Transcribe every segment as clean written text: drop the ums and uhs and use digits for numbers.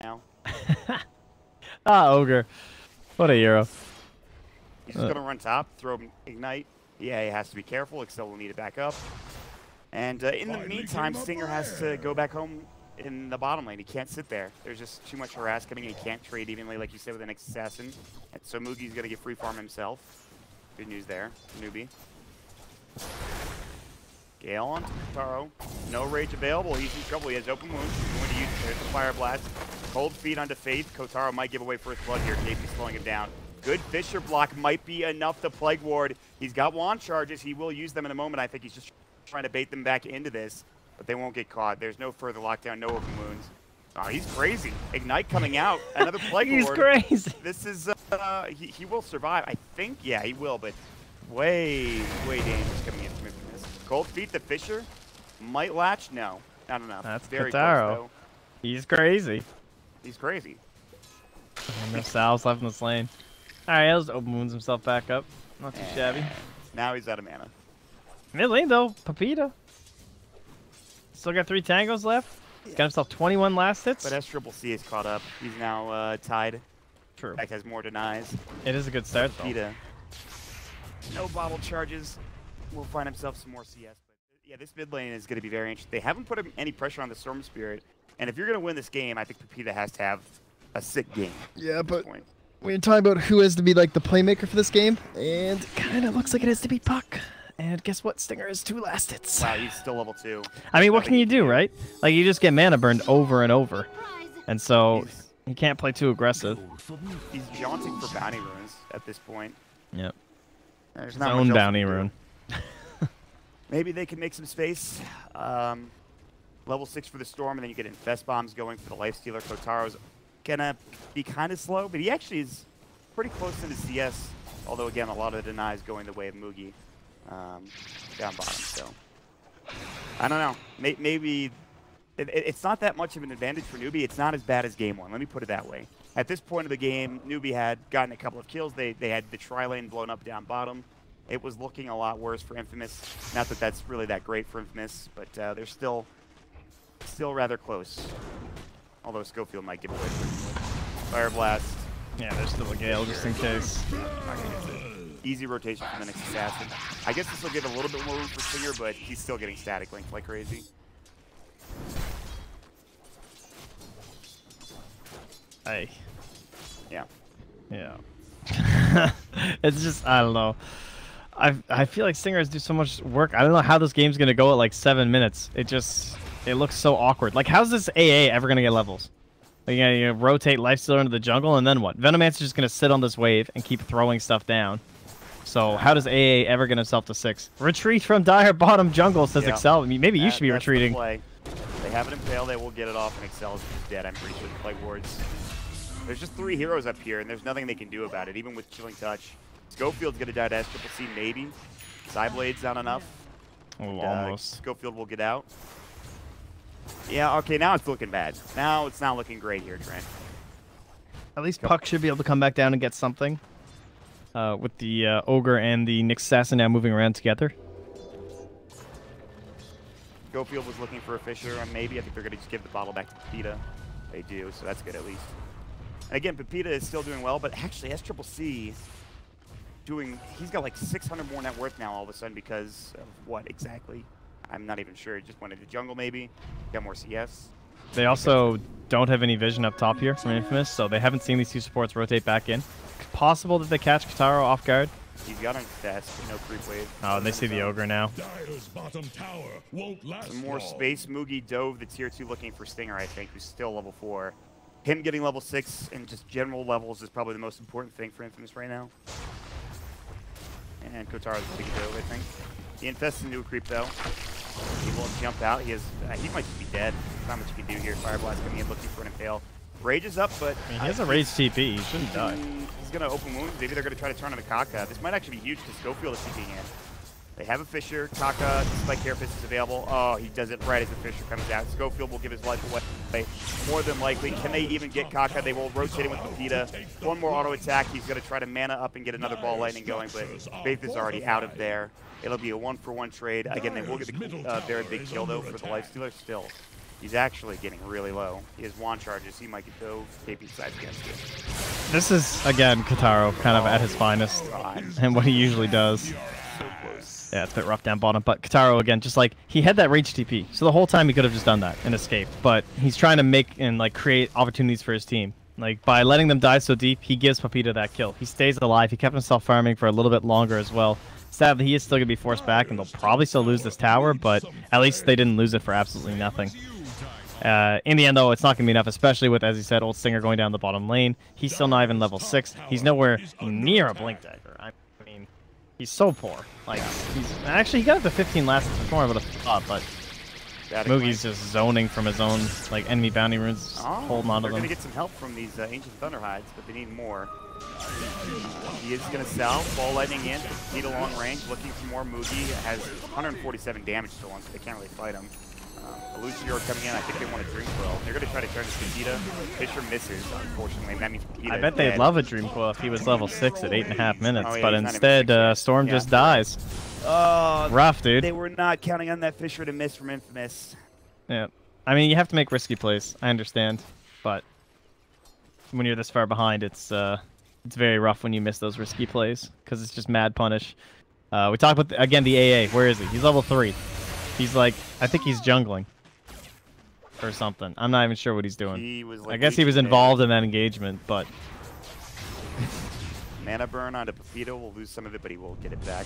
now. Ah, Ogre. What a hero. He's just going to run top, throw Ignite. Yeah, he has to be careful. Excel will need to back up. And in the meantime, Stinger has to go back home in the bottom lane. He can't sit there. There's just too much harass coming. He can't trade evenly, like you said, with the next assassin. And so Mugi's going to get free farm himself. Good news there, Newbee. Gale onto Taro. No rage available. He's in trouble. He has open wounds. He's going to use it. There's the fire blast. Cold feet onto Faith. Kotaro might give away first blood here. KP's slowing him down. Good Fisher block might be enough to Plague Ward. He's got wand charges. He will use them in a moment. I think he's just trying to bait them back into this, but they won't get caught. There's no further lockdown, no open wounds. Oh, he's crazy. Ignite coming out. Another Plague Ward. He's crazy. This is, he will survive. I think, yeah, he will, but way dangerous coming in from Infamous. Cold feet to Fisher. Might latch? No, not enough. That's very Kotaro. close, though. He's crazy. He's crazy. And no salves left in this lane. Alright, he'll just open wounds himself back up. Not too shabby. Now he's out of mana. Mid lane though, Pepita. Still got 3 tangos left. Got himself 21 last hits. But SCCC is caught up. He's now tied. True. Back has more denies. It is a good start though. Pepita. No bottle charges. Will find himself some more CS. But yeah, this mid lane is going to be very interesting. They haven't put any pressure on the Storm Spirit. And if you're going to win this game, I think Pepita has to have a sick game. Yeah, but we're talking about who has to be like the playmaker for this game, and kind of looks like it has to be Puck. And guess what? Stinger has 2 last hits. Wow, he's still level 2. I mean, what can you do, right? Like, you just get mana burned over and over. And so, he can't play too aggressive. He's jaunting for bounty runes at this point. Yep. There's His not own much bounty rune. Maybe they can make some space. Level 6 for the Storm, and then you get Infest Bombs going for the Lifestealer. Kotaro's gonna be kind of slow, but he actually is pretty close to the CS. Although, again, a lot of the denies going the way of Mugi down bottom. So, I don't know. Maybe it's not that much of an advantage for Newbee. It's not as bad as Game 1. Let me put it that way. At this point of the game, Newbee had gotten a couple of kills. They had the tri-lane blown up down bottom. It was looking a lot worse for Infamous. Not that that's really that great for Infamous, but they're still rather close. Although Schofield might give away Fire Blast. Yeah, there's still a Gale just in case. Easy rotation from the next assassin. I guess this will give a little bit more room for Stinger, but he's still getting static linked like crazy. Hey. Yeah. Yeah. It's just, I don't know. I feel like Stingers do so much work. I don't know how this game's going to go at like 7 minutes. It looks so awkward. Like, how's this AA ever going to get levels? Like, you rotate Lifestealer into the jungle, and then what? Venomancer's just going to sit on this wave and keep throwing stuff down. So how does AA ever get himself to 6? Retreat from dire bottom jungle, says Excel. I mean, maybe you should be retreating. They have it impale, they will get it off, and Excel's dead, I'm pretty sure, the Plague Wards. There's just 3 heroes up here, and there's nothing they can do about it, even with Chilling Touch. Schofield's going to die to SCCC, maybe. Psyblade's not enough. Oh, almost. Schofield will get out. Yeah, okay, now it's looking bad. Now it's not looking great here, Trent. At least Puck should be able to come back down and get something. With the Ogre and the Nyx Assassin now moving around together. Schofield was looking for a Fisher, and maybe I think they're going to just give the bottle back to Pepita. They do, so that's good at least. And again, Pepita is still doing well, but actually SCCC he's got like 600 more net worth now all of a sudden because of what exactly? I'm not even sure. Just went into jungle maybe. Got more CS. They also don't have any vision up top here from Infamous, so they haven't seen these 2 supports rotate back in. It's possible that they catch Kotaro off guard. He's got Infest, no creep wave. Oh, they see the Ogre now. Some more space. Mugi dove the tier 2 looking for Stinger, I think, who's still level 4. Him getting level 6 and just general levels is probably the most important thing for Infamous right now. And Kotaro's a big dove, I think. He infests into a creep though. He won't jump out. He might just be dead. There's not much you can do here. Fire Blast coming in looking for an impale. Rage is up, but I mean, he has a rage TP. He shouldn't die. He's gonna open wounds. Maybe they're gonna try to turn on the Kaka. This might actually be huge because Schofield is TPing in. They have a Fisher. Kaka, Spike Carapace is available. Oh, he does it right as the Fisher comes out. Schofield will give his life away. More than likely. Can they even get Kaka? They will rotate him with Pepita. One more auto attack. He's going to try to mana up and get another ball lightning going, but Faith is already out of there. It'll be a 1-for-1 trade. Again, they will get a very big kill, though, for the Lifestealer still. He's actually getting really low. He has wand charges. He might get dove. KP sides against it. This is, again, Kataro kind of at his finest and what he usually does. So close. Yeah, it's a bit rough down bottom, but Kataro, again, just like, he had that rage TP, so the whole time he could have just done that and escaped, but he's trying to make and, like, create opportunities for his team. Like, by letting them die so deep, he gives Papita that kill. He stays alive. He kept himself farming for a little bit longer as well. Sadly, he is still going to be forced back, and they'll probably still lose this tower, but at least they didn't lose it for absolutely nothing. In the end, though, it's not going to be enough, especially with, as you said, Old Stinger going down the bottom lane. He's still not even level 6. He's nowhere near a Blink Dagger. I mean, he's so poor. Like, actually, he got up to 15 last before I would have thought, but Moogie's just zoning from his own like enemy bounty runes, holding on to them. They're going to get some help from these Ancient Thunderhides, but they need more. He is going to sell. Ball Lightning in. Need a long range. Looking for more. Moogie has 147 damage still on, so they can't really fight him. Lucior coming in. I think they want a Dream Coil. They're going to try to turn this Papita. Fisher misses, unfortunately, and that means Papita I bet they'd dead. love a Dream Coil if he was level 6 at 8.5 minutes, Oh, yeah, but he's not instead, Storm just dies. Rough, dude. They were not counting on that Fisher to miss from Infamous. Yeah. I mean, you have to make risky plays. I understand, but when you're this far behind, it's very rough when you miss those risky plays because it's just mad punish. We talked about again the AA. Where is he? He's level 3. He's like, I think he's jungling or something. I'm not even sure what he's doing. He was like I guess he was involved in that engagement, but mana burn onto Papita will lose some of it, but he will get it back.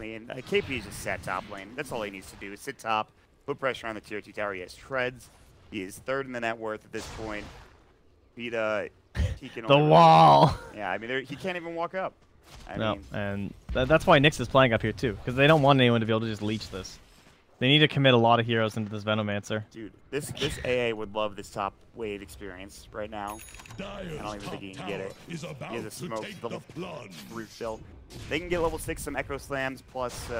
And KP is just sat top lane. That's all he needs to do is sit top, put pressure on the tier 2 tower. He has treads. He is third in the net worth at this point. Papita, he can the wall. Yeah, I mean, he can't even walk up. I mean, and that's why Nyx is playing up here too, because they don't want anyone to be able to just leech this. They need to commit a lot of heroes into this Venomancer. Dude, this AA would love this top wave experience right now. I don't even think he can get it. He has a smoke level 3 still. They can get level 6 some Echo Slams, plus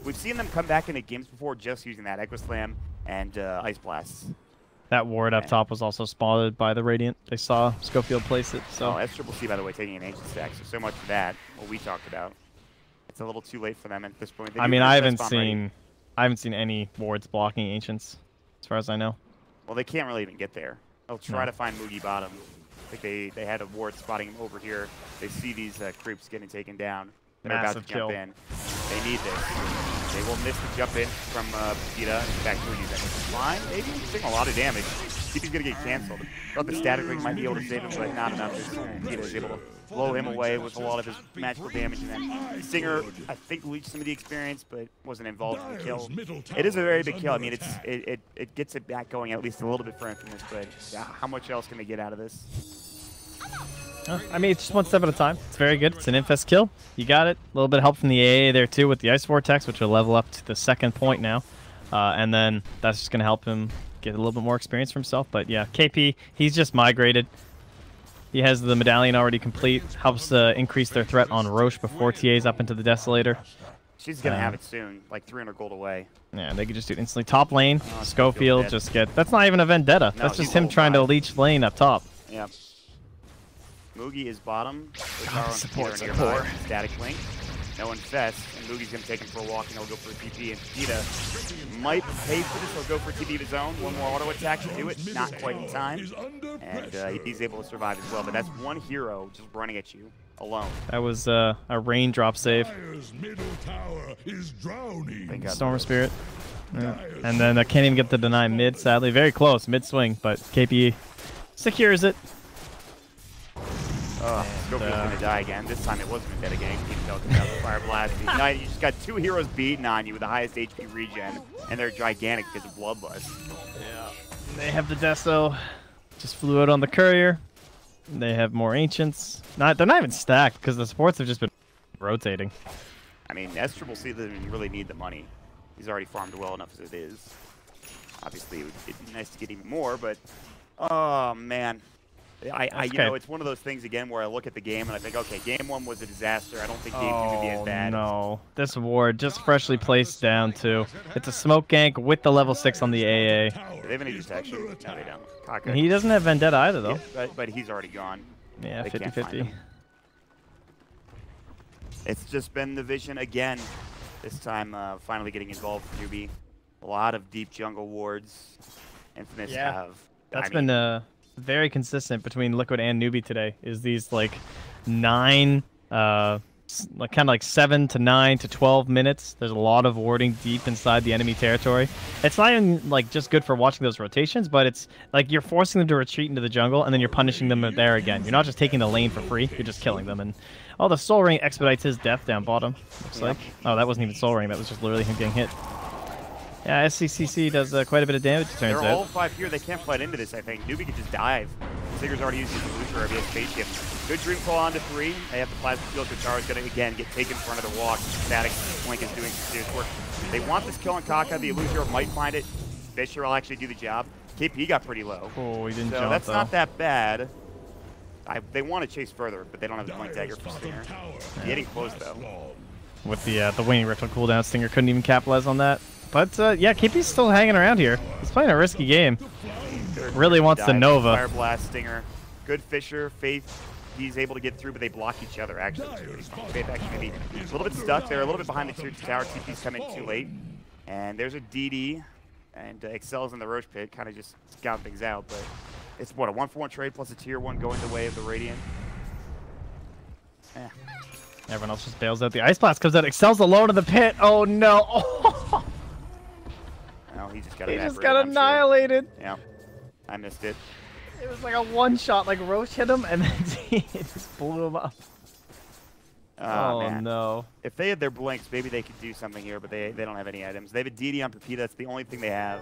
we've seen them come back into games before just using that Echo Slam and Ice Blasts. That ward up top was also spotted by the Radiant. They saw Schofield place it. So SCCC, by the way, taking an Ancient stack, so much for that, what we talked about. It's a little too late for them at this point. I mean, I haven't seen any wards blocking Ancients, as far as I know. Well, they can't really even get there. They'll try to find Moogie bottom. I think they had a ward spotting him over here. They see these creeps getting taken down. They're about to jump in. They need this. They will miss the jump in from Papita. In fact, Moogie's at the line. Maybe he's taking a lot of damage. TP's going to get canceled. Thought the Static Ring might be able to save him, but not enough. Papita is able to blow him away with a lot of his magical damage. And then Stinger, I think, leached some of the experience, but wasn't involved in the kill. It is a very big kill. I mean, it gets it back going at least a little bit for Infamous, but how much else can they get out of this? I mean, it's just one step at a time. It's very good. It's an Infest kill. You got it. A little bit of help from the AA there, too, with the Ice Vortex, which will level up to the 2nd point now. And then that's just going to help him get a little bit more experience for himself. But, yeah, KP, he's just migrated. He has the medallion already complete. Helps increase their threat on Roche before TA's up into the Desolator. She's going to have it soon, like 300 gold away. Yeah, they could just do it instantly. Top lane, Schofield just get... That's not even a Vendetta. No, that's just him trying to leech lane up top. Yeah. Moogie is bottom. Supports are poor. Static Link. No Infest. And Moogie's going to take him for a walk, and he'll go for a TP. And Papita might pay for this. He'll go for a TP of his own. One more auto attack to do it. Not quite in time. And he's able to survive as well. But that's one hero just running at you alone. That was a raindrop save. Storm Spirit. Yeah. And then I can't even get the deny mid, sadly. Very close, mid swing, but KP secures it. Schofield's gonna die again. This time it wasn't dead again. Keep talking about the Fire Blast. You just got 2 heroes beaten on you with the highest HP regen, and they're gigantic because of Bloodlust. Yeah. They have the Deso. Just flew out on the Courier. They have more Ancients. They're not even stacked because the supports have just been rotating. I mean, SCCC doesn't really need the money. He's already farmed well enough as it is. Obviously, it'd be nice to get even more, but oh man. You know, it's one of those things again where I look at the game and I think, okay, game 1 was a disaster. I don't think game 2 could be as bad. No, this ward just freshly placed down too. It's a smoke gank with the level 6 on the AA. Do they have any detection? No, they don't. Kaka. He doesn't have Vendetta either, though. Yeah, but he's already gone. Yeah, 50-50. It's just been the vision again. This time, finally getting involved for Newbee. A lot of deep jungle wards. Infamous Yeah. have. That's been very consistent between Liquid and Newbee today. Is these like 9, like kind of like 7 to 9 to 12 minutes. There's a lot of warding deep inside the enemy territory. It's not even like just good for watching those rotations, but it's like you're forcing them to retreat into the jungle and then you're punishing them there again. You're not just taking the lane for free. You're just killing them. And oh, the Soul Ring expedites his death down bottom. Looks like. Oh, that wasn't even Soul Ring. That was just literally him getting hit. Yeah, SCCC does quite a bit of damage, it turns out. They're all 5 here. They can't fight into this, I think. Newbee could just dive. Sigur's already used his illusion or he has spaceship. Good dream call on to 3. They have the plasma field. Kotaro's going to, again, get taken in front of the walk. Static Blink is doing some serious work. They want this kill on Kaka. The Illusion might find it. Fisher will actually do the job. KP got pretty low. Oh, he didn't so jump, that's though. not that bad. They want to chase further, but they don't have the Blink Dagger for Stinger. Yeah. Getting close, though. With the Waning Rift on cooldown, Stinger couldn't even capitalize on that. But, yeah, KP's still hanging around here. He's playing a risky game. Really wants the Nova. Fire Blast, Stinger. Good Fisher. Faith, he's able to get through, but they block each other, actually. Faith actually maybe a little bit stuck. They're a little bit behind the tier 2 tower. TP's come in too late. And there's a DD. And Excel's in the Roach Pit, kind of just scouting things out. But it's, what, a 1-for-1 trade plus a tier 1 going the way of the Radiant. Eh. Everyone else just bails out. The Ice Blast comes out. Excel's alone in the pit. Oh, no. Oh. No, he just got He just got annihilated. Sure. Yeah, I missed it. It was like a one-shot. Like, Roach hit him, and then it just blew him up. Oh, man. no. If they had their blinks, maybe they could do something here, but they don't have any items. They have a DD on Pepita. That's the only thing they have.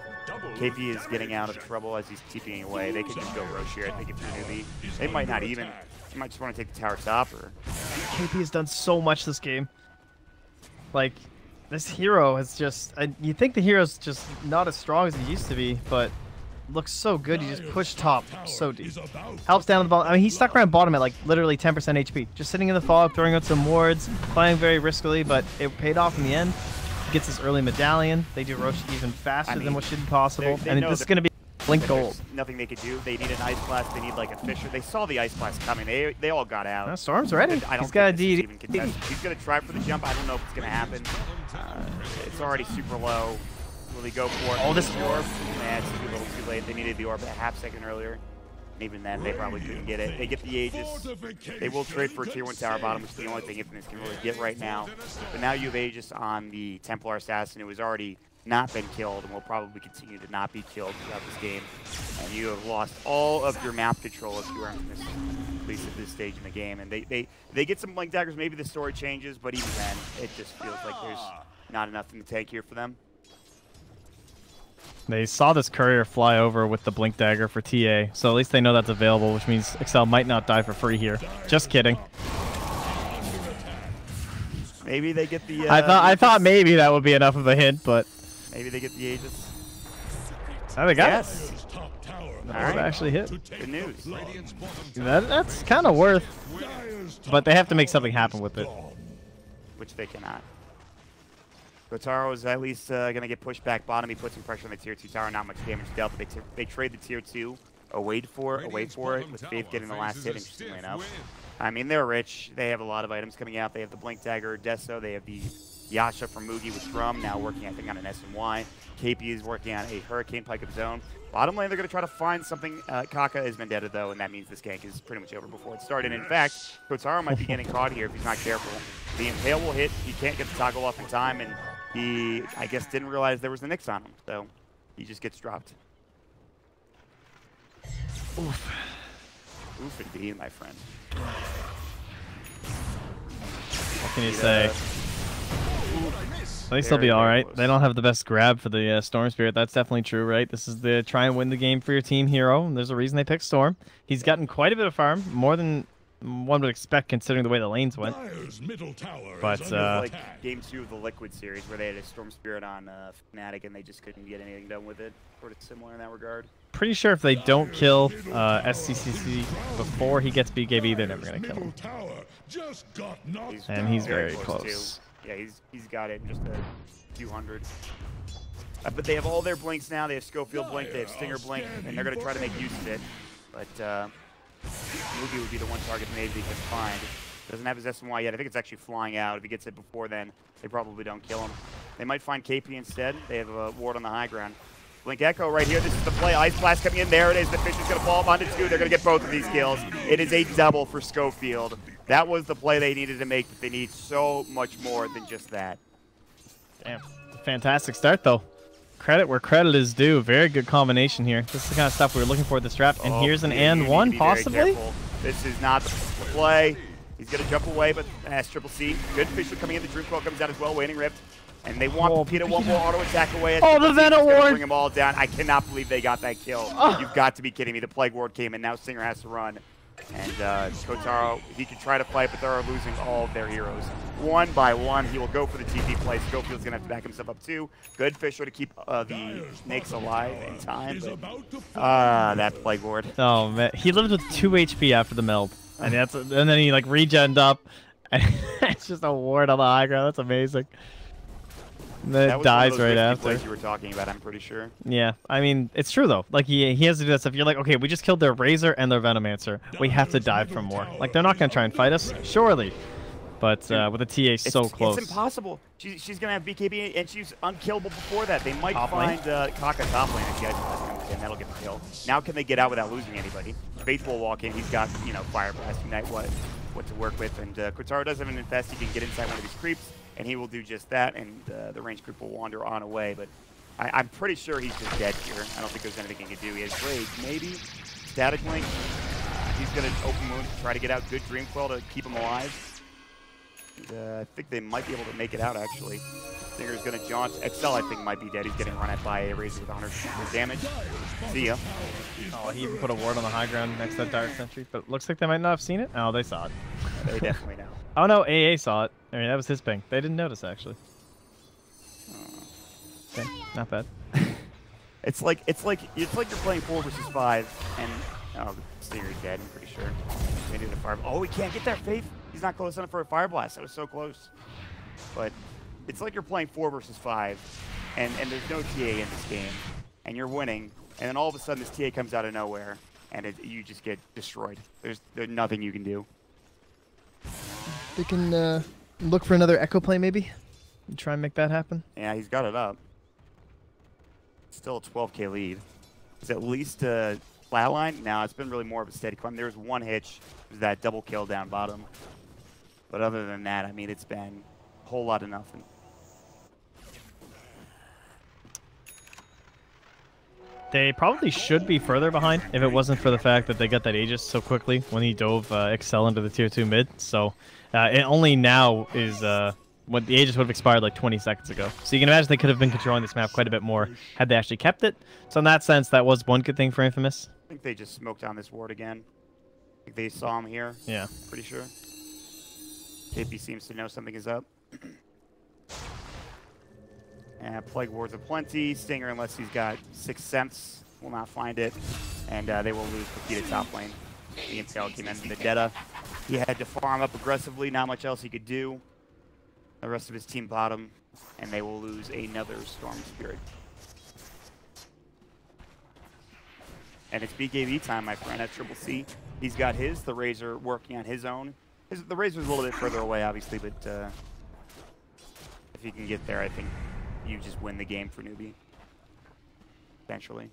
KP is getting out of trouble as he's TPing away. They could just go Roche here, I think, if you're Newbee. They might not even. They might just want to take the tower top. Or KP has done so much this game. Like, this hero has just... you think the hero's just not as strong as he used to be, but looks so good. He just pushed top so deep. Helps down at the bottom. I mean, he stuck around bottom at like literally 10% HP. Just sitting in the fog, throwing out some wards, playing very riskily, but it paid off in the end. Gets his early medallion. They do Roche even faster than what should be possible. And this is going to be Blink Gold. Nothing they could do. They need an Ice Blast. They need like a Fisher. They saw the Ice Blast coming. They all got out. Storm's ready. He's got a DD. He's going to try for the jump. I don't know if it's going to happen. It's already super low. Will he go for it? Oh, this orb. Man, it's a little too late. They needed the orb a half second earlier. And even then, they probably couldn't get it. They get the Aegis. They will trade for a tier 1 tower bottom, which is the only thing Infamous can really get right now. But now you have Aegis on the Templar Assassin, who has already not been killed and will probably continue to not be killed throughout this game. And you have lost all of your map control if you are Infamous, at least at this stage in the game. And they get some Blink Daggers. Maybe the story changes, but even then, it just feels like there's not enough in the tank here for them. They saw this courier fly over with the Blink Dagger for TA, so at least they know that's available, which means Excel might not die for free here. Just kidding. Maybe they get the. I thought maybe that would be enough of a hint, but maybe they get the Aegis. Oh, they got yes. it. All right. Actually hit. Good news. That's kind of worth, but they have to make something happen with it. Which they cannot. Kotaro is at least going to get pushed back bottom. He puts some pressure on the tier 2 tower. Not much damage dealt. They trade the tier 2 away for it, with Faith getting the last hit, interestingly enough. I mean, they're rich. They have a lot of items coming out. They have the Blink Dagger, Deso. They have the Yasha from Mugi with Drum, now working, I think, on an SNY. KP is working on a Hurricane Pike of his own. Bottom lane, they're going to try to find something. Kaka is vendetta, though, and that means this gank is pretty much over before it started. In fact, Kotaro might be getting caught here if he's not careful. The Impale will hit. He can't get the toggle off in time, and he, I guess, didn't realize there was the Nyx on him, so he just gets dropped. Oof. Oof indeed, my friend. What can you say? At least they'll be alright. They don't have the best grab for the Storm Spirit. That's definitely true, right? This is the try and win the game for your team hero. And there's a reason they picked Storm. He's gotten quite a bit of farm, more than one would expect considering the way the lanes went. But like game 2 of the Liquid series where they had a Storm Spirit on Fnatic and they just couldn't get anything done with it. Sort of similar in that regard. Pretty sure if they don't kill SCCC before he gets BKB, they're never going to kill him. And he's very close. Yeah, he's got it in just a few hundred. But they have all their blinks now. They have Schofield blink, they have Stinger blink, and they're going to try to make use of it. But Newbee would be the one target maybe they can find. Doesn't have his SMY yet. I think it's actually flying out. If he gets it before then, they probably don't kill him. They might find KP instead. They have a ward on the high ground. Blink Echo right here. This is the play. Ice Blast coming in. There it is. The fish is going to fall onto 2. They're going to get both of these kills. It is a double for Schofield. That was the play they needed to make, but they need so much more than just that. Damn. Fantastic start, though. Credit where credit is due. Very good combination here. This is the kind of stuff we were looking for this trap. And here's an and one, possibly? This is not the play. He's going to jump away, but Triple C. Good Fisher coming in. The Dream Coil comes out as well. Waiting Rift. And they want Pepita one more auto attack away. Oh, the Venom Ward! Bring them all down. I cannot believe they got that kill. Oh. You've got to be kidding me. The Plague Ward came in. Now Stinger has to run. And Kotaro, he can try to fight, but they're losing all of their heroes. One by one, he will go for the TP play. Schofield's going to have to back himself up too. Good Fisher to keep the snakes alive in time. But, that Plague Ward. Oh, man. He lived with 2 HP after the meld. And, and then he, like, regened up. And it's just a ward on the high ground. That's amazing. And then it dies right after. Plays you were talking about, I'm pretty sure. Yeah, I mean, it's true though. Like he has to do that stuff. You're like, okay, we just killed their Razor and their Venomancer. We have to dive for more. Like they're not gonna try and fight us, surely. But with the TA so close, it's impossible. She's gonna have BKB and she's unkillable before that. They might find Kaka top lane if she comes in. That'll get the kill. Now can they get out without losing anybody? Faith will walk in. He's got Fire Blast, Ignite, what to work with, and Kotaro does have an infest. He can get inside one of these creeps. And he will do just that, and the range creep will wander on away. But I'm pretty sure he's just dead here. I don't think there's anything he can do. He has Rage, maybe. Static Link. He's going to open Moon to try to get out good Dream Coil to keep him alive. And, I think they might be able to make it out, actually. Stinger's going to jaunt. XL, I think, might be dead. He's getting run at by a Razor with 100 damage. See ya. Oh, he even put a ward on the high ground next to that Dark Sentry. But it looks like they might not have seen it. Oh, they saw it. They definitely know. Oh, no, AA saw it. I mean, that was his ping. They didn't notice, actually. Okay, not bad. It's like you're playing 4 versus 5, and Stinger's dead. I'm pretty sure. They did a fire. Oh, we can't get that Faith. He's not close enough for a Fire Blast. That was so close. But it's like you're playing 4 versus 5, and there's no TA in this game, and you're winning, and then all of a sudden this TA comes out of nowhere, and you just get destroyed. There's nothing you can do. They can look for another Echo play, maybe? And try and make that happen? Yeah, he's got it up. Still a 12k lead. Is at least a flatline? No, it's been really more of a steady climb. There was one hitch. It was that double kill down bottom. But other than that, I mean, it's been a whole lot of nothing. They probably should be further behind if it wasn't for the fact that they got that Aegis so quickly when he dove Excel into the tier 2 mid. So it only now is when the Aegis would have expired like 20 seconds ago. So you can imagine they could have been controlling this map quite a bit more had they actually kept it. So in that sense, that was one good thing for Infamous. I think they just smoked down this ward again. I think they saw him here. Yeah. Pretty sure. KP seems to know something is up. Plague Wards aplenty. Stinger, unless he's got 6th Sense, will not find it. And they will lose Pepita top lane. The Impale came in the Deta. He had to farm up aggressively. Not much else he could do. The rest of his team bottom. And they will lose another Storm Spirit. And it's BKB time, my friend, at Triple C. He's got his. The Razor working on his own. The Razor's a little bit further away, obviously, but if he can get there, I think you just win the game for Newbee. Eventually.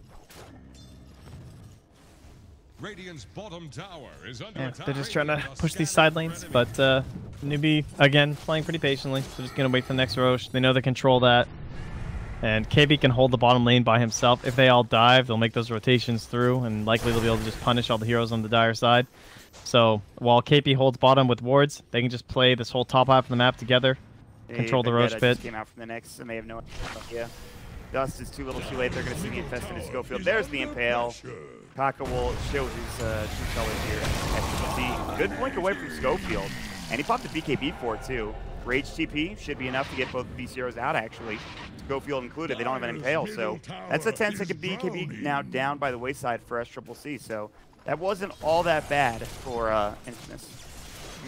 Radiant's bottom tower is under Yeah, attack. they're just trying to push these side lanes, but Newbee, again, playing pretty patiently. So just going to wait for the next Roche. They know they control that. And KB can hold the bottom lane by himself. If they all dive, they'll make those rotations through, and likely they'll be able to just punish all the heroes on the dire side. So while KP holds bottom with wards, they can just play this whole top half of the map together, control the Roche pit. Came out from the next, and they have no idea. Dust is too little too late. They're going to see the infested in Schofield. There's the Impale. Kaka will show his true colors here. FTC. Good blink away from Schofield. And he popped a BKB for it, too. Rage TP should be enough to get both of these heroes out, actually. Schofield included. They don't have an Impale, so that's a 10-second BKB now down by the wayside for SCCC. So that wasn't all that bad for Infamous.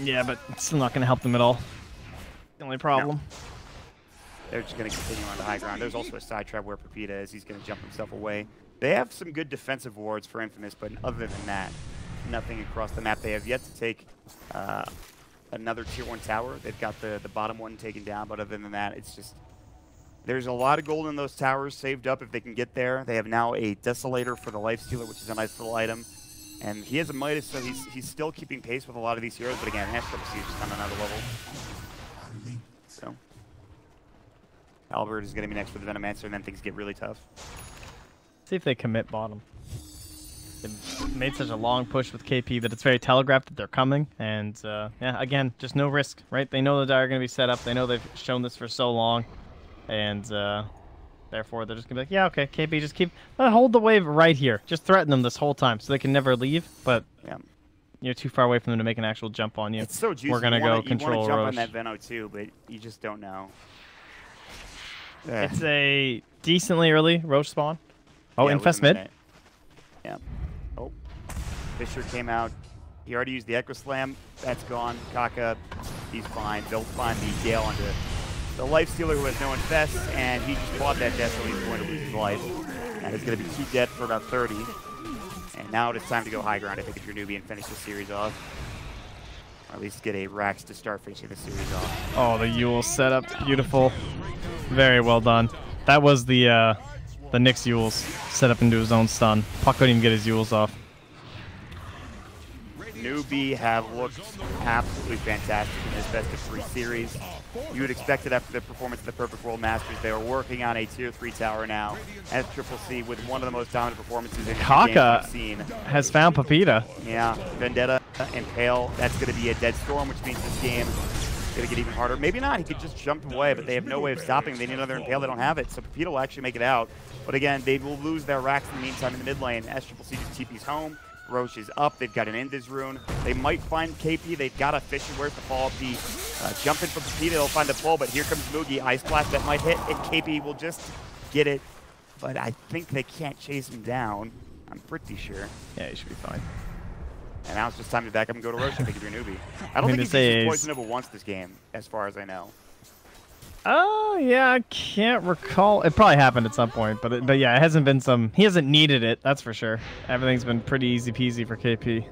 Yeah, but it's still not going to help them at all. The only problem. No. They're just going to continue on the high ground. There's also a side trap where Pepita is. He's going to jump himself away. They have some good defensive wards for Infamous, but other than that, nothing across the map. They have yet to take another tier 1 tower. They've got the bottom one taken down, but other than that, it's just There's a lot of gold in those towers saved up if they can get there. They have now a Desolator for the Lifestealer, which is a nice little item. And he has a Midas, so he's still keeping pace with a lot of these heroes. But again, SCC is just on another level. So Albert is going to be next for the Venomancer, and then things get really tough. See if they commit bottom. They made such a long push with KP that it's very telegraphed that they're coming. And yeah, again, just no risk, right? They know the die are going to be set up. They know they've shown this for so long. And therefore, they're just going to be like, yeah, okay, KP, just keep... hold the wave right here. Just threaten them this whole time so they can never leave. But yeah, you're too far away from them to make an actual jump on you. It's so juicy. We're going to go control You want to jump Roche. on that Veno too, but you just don't know. It's a decently early Roche spawn. Oh, yeah, Infest mid. Yeah. Oh. Fisher came out. He already used the Echo Slam. That's gone. Kaka, he's fine. They'll find the Gale onto the Lifestealer who has no Infest, and he just bought that death, so he's going to lose his life. And it's going to be 2 dead for about 30. And now it's time to go high ground, I think, if you're Newbee and finish the series off. Or at least get a Rax to start finishing the series off. Oh, the Yule setup. Beautiful. Very well done. That was the Nyx Yules set up into his own stun. Puck couldn't even get his Yules off. Newbee have looked absolutely fantastic in this best-of-3 series. You would expect it after the performance of the Perfect World Masters. They are working on a Tier 3 tower now at CCC with one of the most dominant performances in Kaka the game I've seen. Has found Pepita. Yeah, Vendetta and Pale. That's going to be a dead storm, which means this game is going to get even harder. Maybe not. He could just jump away, but they have no way of stopping him. They need another Impale. They don't have it, so Pepita will actually make it out. But again, they will lose their racks in the meantime in the mid lane. SCC just TP's home. Roche is up. They've got an Invis rune. They might find KP. They've got a Fisher. Where's the follow-up? The jumping from Pepita. They'll find the pull, but here comes Mugi. Ice Blast that might hit, and KP will just get it. But I think they can't chase him down. I'm pretty sure. Yeah, he should be fine. And now it's just time to back up and go to Roche, I think, if you're Newbee. I don't think he's used Poisonable once this game, as far as I know. Oh, yeah, I can't recall. It probably happened at some point, but yeah, it hasn't been some... He hasn't needed it, that's for sure. Everything's been pretty easy-peasy for KP.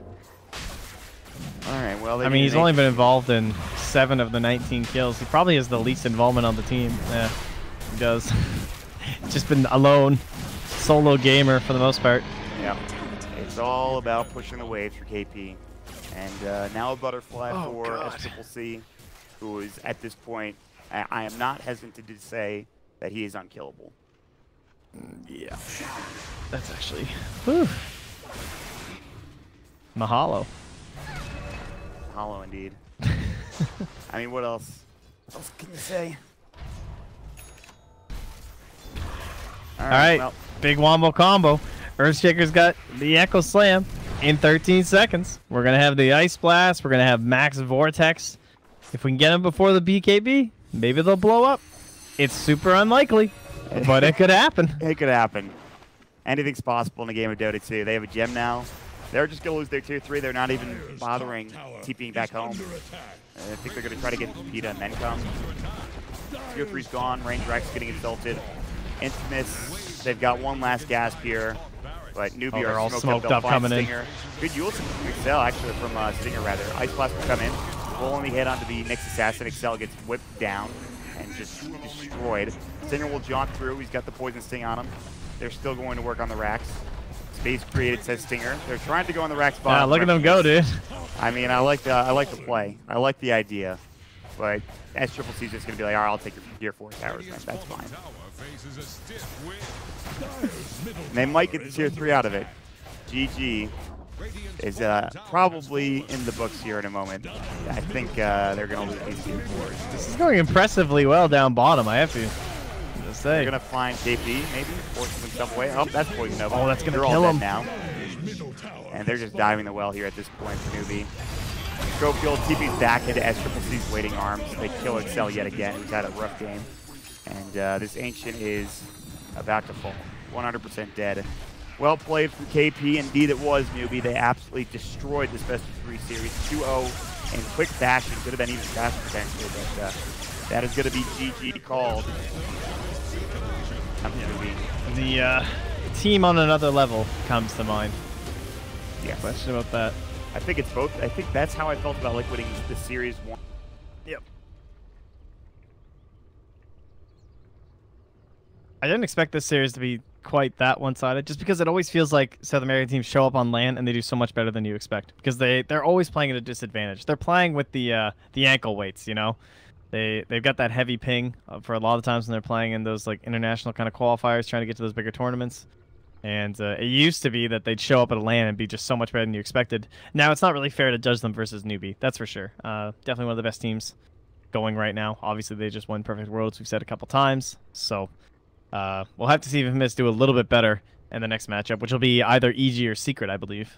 All right, well... I mean, he's only been involved in 7 of the 19 kills. He probably has the least involvement on the team. Yeah, he does. Just been alone, solo gamer for the most part. Yeah, it's all about pushing the waves for KP. And now a Butterfly for SCC, who is, at this point... I am not hesitant to say that he is unkillable. Yeah. That's actually... Whew. Mahalo. Mahalo, indeed. I mean, what else? What else can you say? All right. Well, Big Wombo combo. Earthshaker's got the Echo Slam in 13 seconds. We're going to have the Ice Blast. We're going to have Max Vortex. If we can get him before the BKB, maybe they'll blow up. It's super unlikely, but it could happen. It could happen. Anything's possible in a game of Dota 2. They have a gem now. They're just going to lose their Tier 3. They're not even bothering TPing back home. I think they're going to try to get Pepita and then come. Tier 3's gone. Range Rex getting insulted. Infamous, they've got one last gasp here. But Newbee they're are all smoked up coming Stinger. Good Yule from Excel, actually, from Stinger, rather. Ice Blast will come in. Will only hit onto the Nyx Assassin. Excel gets whipped down and just destroyed. Stinger will jaunt through. He's got the Poison Sting on him. They're still going to work on the racks. Space created, says Stinger. They're trying to go on the rack spot. Yeah, look at them go, dude. I mean, I like the play. I like the idea. But SCC is just going to be like, all right, I'll take your Tier 4 towers, man. That's fine. And they might get the Tier 3 out of it. GG is probably in the books here in a moment. I think they're going to lose these Tier 4s. This is going impressively well down bottom, I have to say. They're going to find KP, maybe, forcing themselves away. Oh, that's Poison Nova. Oh, that's going to kill kill him now. And they're just diving the well here at this point for Newbee. Schofield TP's back into SCC's waiting arms. They kill Excel yet again. He's had a rough game. And this Ancient is about to fall. 100% dead. Well played from KP. Indeed it was, Newbee. They absolutely destroyed this best-of-3 series. 2-0 and quick fashion. Could have been even faster potentially, but that is going to be GG called. The team on another level comes to mind. Yeah. Question about that. I think it's both. I think that's how I felt about Liquiding the series 1. Yep. I didn't expect this series to be quite that one-sided, just because it always feels like South American teams show up on LAN and they do so much better than you expect, because they're always playing at a disadvantage. They're playing with the ankle weights, you know. They've got that heavy ping for a lot of times when they're playing in those like international kind of qualifiers, trying to get to those bigger tournaments. And it used to be that they'd show up at a LAN and be just so much better than you expected. Now it's not really fair to judge them versus Newbee, that's for sure. Definitely one of the best teams going right now. Obviously, they just won Perfect Worlds, we've said a couple times. So we'll have to see if Miss do a little bit better in the next matchup, which will be either EG or Secret, I believe.